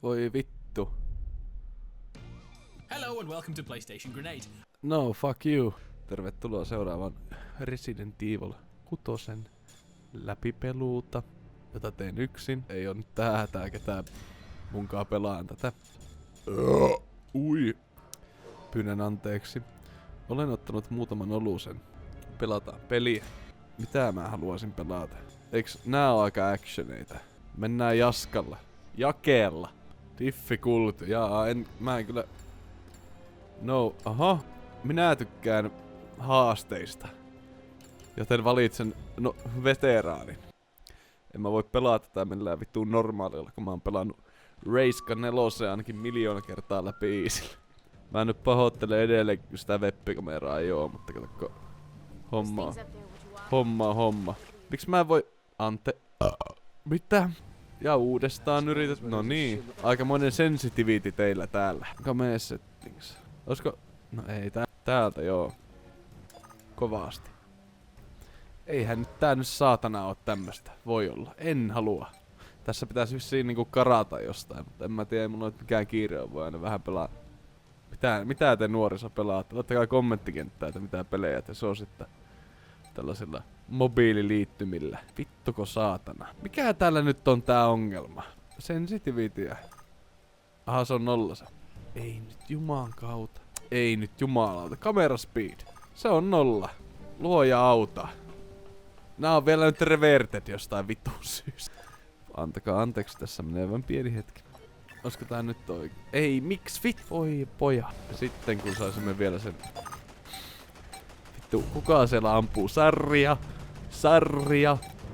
Voi vittu. Hello and welcome to PlayStation Grenade. No, fuck you. Tervetuloa seuraavan Resident Evil 6 läpipeluuta, jota teen yksin. Ei oo nyt tää ketään munkaan pelaan tätä. Ui. Pyydän anteeksi. Olen ottanut muutaman olusen. Pelataan peliä. Mitä mä haluaisin pelata? Eiks nää oo aika actioneita? Mennään jaskalla. Jakeella. Difficulty. Mä en kyllä... No, aha. Minä tykkään haasteista. Joten valitsen veteraanin. En mä voi pelata tätä millään vittuun normaalilla, kun mä oon pelannut Reiska 4 ainakin 1 000 000 kertaa läpi easillä. Mä nyt pahoittelen edelleen, kun sitä web-kameraa ei oo, mutta katsokko. Homma. Miks mä en voi... Mitä? Ja uudestaan yrität... No niin. Aikamoinen sensitivity teillä täällä. Game settings. Olisiko... No ei, täältä joo. Kovasti. Eihän tää nyt saatana oo tämmöstä. Voi olla. En halua. Tässä pitäisi vissiin niinku karata jostain, mutta en mä tiedä, ei mulla nyt mikään kiire on, voi aina vähän pelaa. Mitä te nuoriso pelaatte? Laittakaa kommenttikenttää, että mitä pelejä te suositte tällaisilla mobiililiittymillä. Vittuko saatana. Mikä täällä nyt on tää ongelma? Sensitivityä. Aha, se on 0. Ei nyt juman kautta. Ei nyt jumalauta. Camera speed. Se on 0. Luoja auta. Nää on vielä nyt reverted jostain vitun syystä. Antakaa anteeksi, tässä menee vain pieni hetki. Olisiko tää nyt oikein? Ei, miksi vit? Oi poja. Ja sitten kun saisimme vielä sen... Vittu, kuka siellä ampuu? Sarria.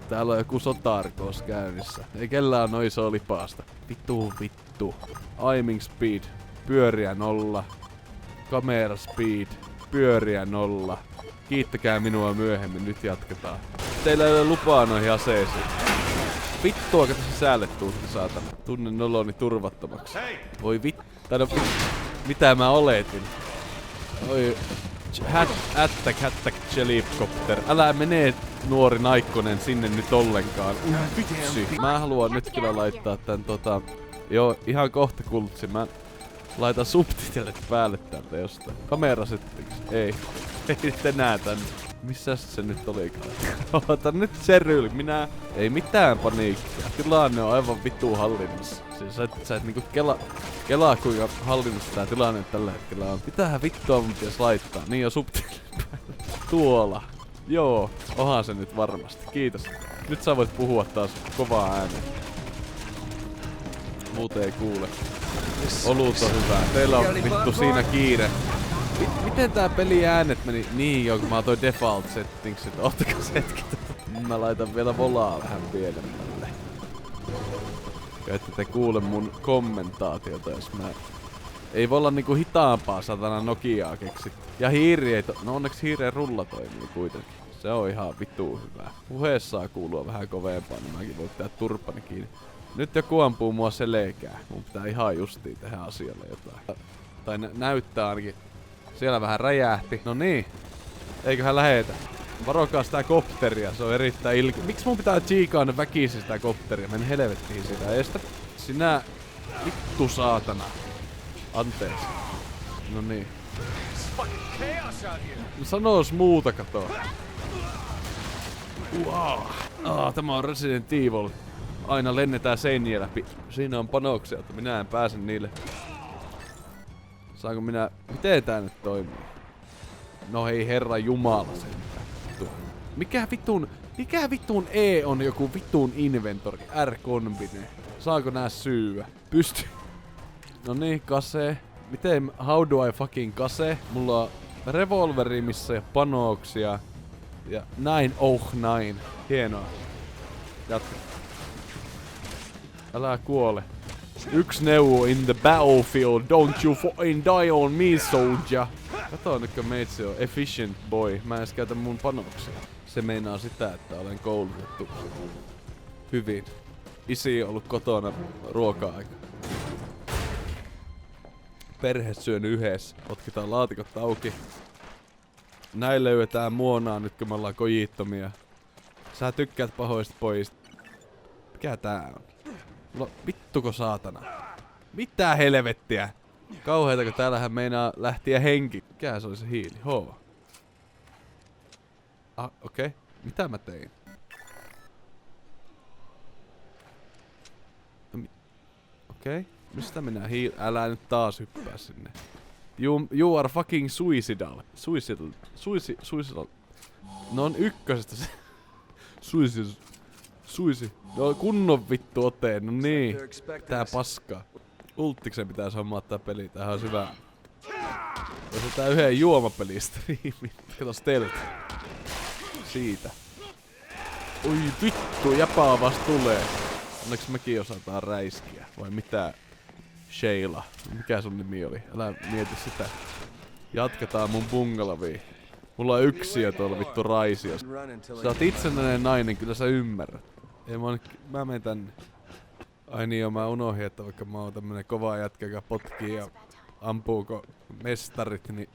Täällä on joku sotarkos käynnissä. Ei kellään noin iso lipaasta. Vittu. Aiming speed. Pyöriä 0. Camera speed. Pyöriä 0. Kiittäkää minua myöhemmin, nyt jatketaan. Teillä ei ole lupaa noihin aseisiin. Vittua, kato sisälle tuutti saatana. Tunnen noloni turvattomaksi. Voi vittu. Mitä mä oletin? Oi. Attack, helicopter. Älä mene, nuori naikkonen, sinne nyt ollenkaan. Vitsi. Mä haluan nyt kyllä laittaa tän joo, ihan kohta kultsi. Mä laitan subtitlet päälle täältä jostain. Kamerasettiksi. Ei enää tän. Missäs se nyt olikaan? Ota nyt Cheryl, ei mitään paniikkia. Tilanne on aivan vittu hallinnassa. Siis sä et niinku kelaa kuinka hallinnassa tää tilanne tällä hetkellä on. Mitähän vittua mun pitäis laittaa? Niin jo subtilit päälle. Tuolla. Joo, onhan se nyt varmasti. Kiitos. Nyt sä voit puhua taas kovaa ääneen. Muuten ei kuule. Olut on hyvää. Teillä on vittu siinä kiire. Miten tää peli äänet meni? Niin joo, kun mä oon default settingsit. Oottakas hetki. Mä laitan vielä volaa vähän pienemmälle. Ette te kuule mun kommentaatiota, jos mä... Ei voi olla niinku hitaampaa satana Nokiaa keksit. Ja hiiri ei No onneksi hiireen rulla toimii kuitenkin. Se on ihan vittu hyvää. Puheessa saa kuulua vähän kovempaa, niin mäkin voin pitää turppani kiinni. Nyt joku ampuu mua selkää. Mun pitää ihan justiin tehdä asialle jotain. Tai näyttää ainakin. Siellä vähän räjähti. No niin. Eiköhän lähetä. Varokaa sitä kopteria, se on erittäin Miksi mun pitää chiikaa väkisin sitä kopteria? Mene helvettiin sitä estä. Sinä vittu saatana. Anteeksi. No niin. Sanois muuta katoa. Wow. Tämä on Resident Evil. Aina lennetään seiniä läpi. Siinä on panoksia, että minä en pääse niille. Saanko minä... Miten tää nyt toimii? No hei herra jumala sentään. Mikä vittuun E on joku vittuun inventori? R-kombine. Saako nää syyä? Pysty. No niin, kase. How do I fucking kase? Mulla on revolveri, missä on panoksia. Ja näin. Hienoa. Jatka. Älä kuole. Yksi neuvo in the battlefield. Don't you fucking die on me, soldier. Kato nyt, kun meitsi on efficient boy. Mä en edes käytä mun panoksia. Se meinaa sitä, että olen koulutettu hyvin. Isi on ollut kotona ruoka-aika. Perhe syönyt yhdessä. Otkitaan laatikot auki. Näin löydetään muonaa nyt, kun me ollaan kojittomia. Sä tykkäät pahoista pojista. Mikä tää on? No vittuko saatana. Mitä helvettiä? Kauheeta, kun täällähän meinaa lähtiä henki. Mikä se oli se hiili? H. Ah, okei. Okay. Mitä mä tein? Okei. Okay. Mistä minä Älä nyt taas hyppää sinne. You are fucking suicidal. Suicidal. No on ykkösestä se. Suisi. No kunnon vittu oteen, no niin. Tää paskaa. Ultiksen pitää sammaattaa peli, tämähän on hyvä. Olisi tää yhden juomapelistriimi. Kato stealth. Siitä. Oi vittu, jäpää vasta tulee. Onneksi mekin osataan räiskiä. Vai mitä? Sheila. Mikä sun nimi oli? Älä mieti sitä. Jatketaan mun bungaloviin. Mulla on yksiö tuolla vittu raisiossa. Sä oot itsenäinen nainen, kyllä sä ymmärrät. Ei mä menen tänne. Ai niin joo, mä unohdin, että vaikka mä oon tämmönen kova jätkä, joka potkii ja ampuuko mestarit, niin...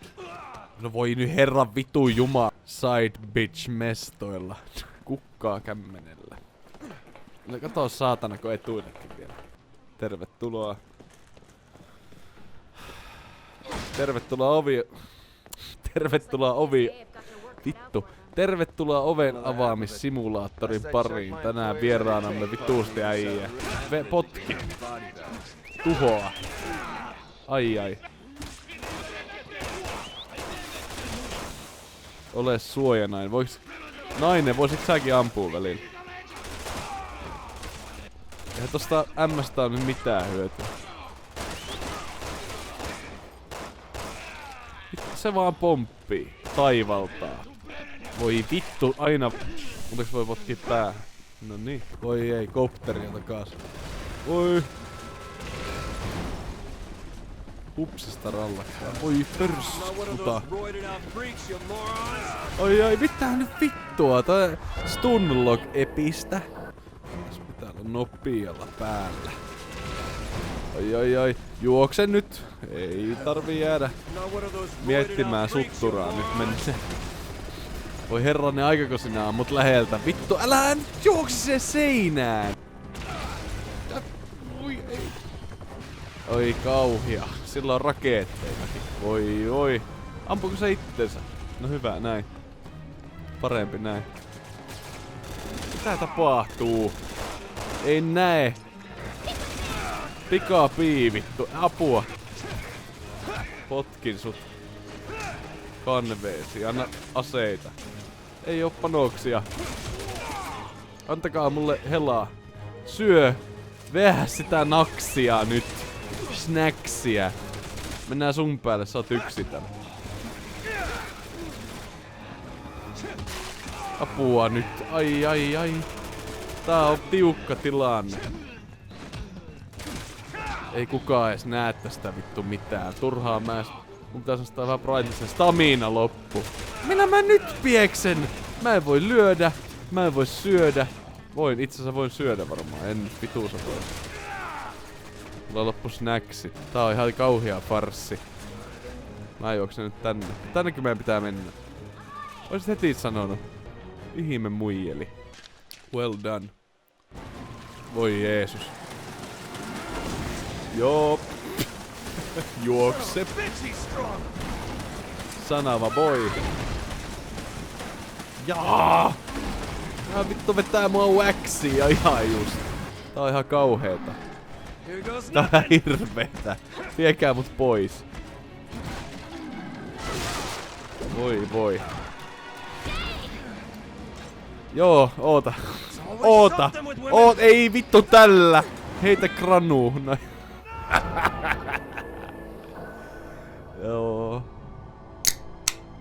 No voi nyt herran vitu juma. Side bitch mestoilla. Kukkaa kämmenellä. No kato saatana, kun etuillekin vielä. Tervetuloa. Tervetuloa ovi... Tervetuloa ovi... Vittu. Tervetuloa oven avaamissimulaattorin pariin. Tänään vieraanamme vituusti äijä. Potki. Tuhoa. Ai ai. Ole suojanainen. Nainen, voisit säkin ampua väliin? Eihän tosta M:stä on nyt mitään hyötyä. Se vaan pomppii. Taivaltaa. Voi vittu, aina... Muntaks voi potkia päähän? No niin. Voi ei, kopteria takas. Voi. Hupsista rallakkaa. Voi perskuta. Ai mitä nyt vittua? Tää Stunlock epistä. Tässä pitää olla nopealla päällä. Ai. Juokse nyt. Ei tarvi jäädä miettimään sutturaa. Nyt mennään. Voi herranen aikako sinä ammut läheltä. Vittu, älä nyt juoksi se seinään. Oi kauhia. Sillä on rakeetteitakin. Oi. Ampuuko se itsensä? No hyvä, näin. Parempi näin. Mitä tapahtuu? Ei näe. Pikaa piivittu. Apua. Potkin sut. Kanveesi. Anna aseita. Ei oo panoksia. Antakaa mulle helaa. Syö. Veä sitä naksia nyt. Snacksia. Mennään sun päälle, sä oot yksin täällä. Apua nyt. Ai. Tää on tiukka tilanne. Ei kukaan edes näe tästä vittu mitään. Turhaa mun pitäis nostaa vähän brightness ja stamina loppu. Millä mä nyt pieksen? Mä en voi lyödä. Mä en voi syödä. Itse asiassa voin syödä varmaan. En nyt vituusa voi. Mulla loppu snacksit. Tää on ihan kauhia farssi. Mä juoksen nyt tänne. Tännekin meidän pitää mennä. Oisit heti sanonut. Ihme muijeli. Well done. Voi Jeesus. Joo. Juokse. Sanava boy. Jaa! Tää vittu vetää mua waxia ihan just. Tää on ihan kauheeta. Tää on ihan hirveetä. Viekää mut pois. Voi. Joo, oota. Ei vittu tällä. Heitä granuu. No. Joo.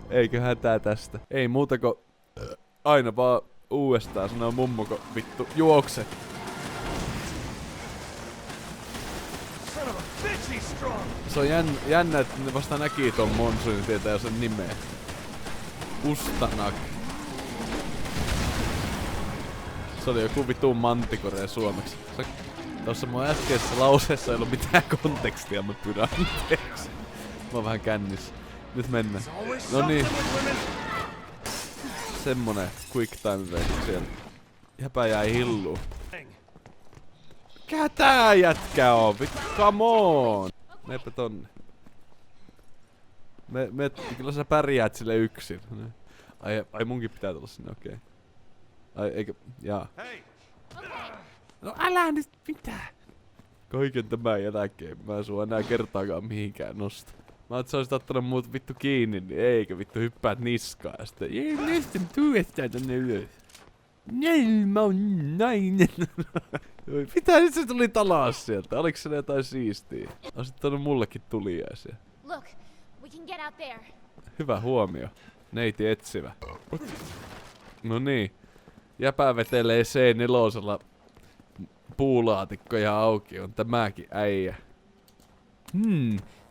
Eiköhän tää tästä. Ei muuta kuin aina vaan uudestaan sanoo mummo, kun vittu juokse. Se on jännä, että ne vasta näki ton monsun ja tietää jo sen nimeä. Ustanak. Se oli joku vitun mantikore suomeksi. Tossa mun äskeisessä lauseessa ei ollut mitään kontekstia, mä pyydän anteeksi. Mä oon vähän kännissä. Nyt mennään. No niin. Semmonen quick time event siellä. Jäpä jäi hilluun. Mikä tää jätkä on? Come on! Meepä tonne. Kyllä sä pärjäät sille yksin. Ai munkin pitää tulla sinne, okei. Ai eikä, jaa. No älä nyt, mitä? Kaiken tämän jälkeen mä en sua enää kertaakaan mihinkään nosta. Mä oot sä olisit ottanut muut vittu kiinni, niin eikä vittu hyppäät niskaan ja sitten ei nyt tuudestaan tänne ylös. Mä oon nainen. Mitä nyt se tuli talas sieltä? Oliks se jotain siistiä? Olisit tuonut mullekin tuliaisia. Look, we can get out there. Hyvä huomio. Neiti etsivä. No niin. Jäpä vetelee C4 puulaatikkoja auki. On tämäkin äijä.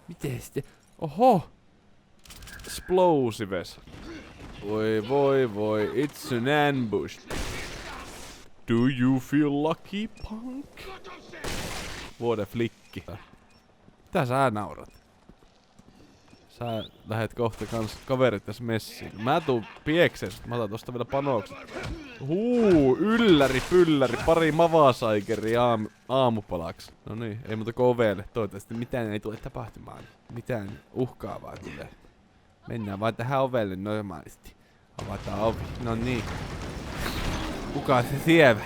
Miten sitten? Oho! Explosives. Voi. It's an ambush. Do you feel lucky, punk? Vuoden flikki. Mitä sä naurat? Sä lähet kohta kans kaverit tässä messiin. Mä tuun piekseen, mä otan tosta vielä panokset. Ylläri pylläri, pari mavasaikerri aamupalaksi. No niin, ei muuta kuin ovelle. Toivottavasti mitään ei tule tapahtumaan. Mitään uhkaavaa tulee. Mennään vaan tähän ovelle normaalisti. Avataan ovi. No niin. Kuka se siellä?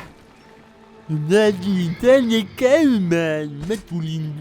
Mä tulin tänne käymään. Mä tulin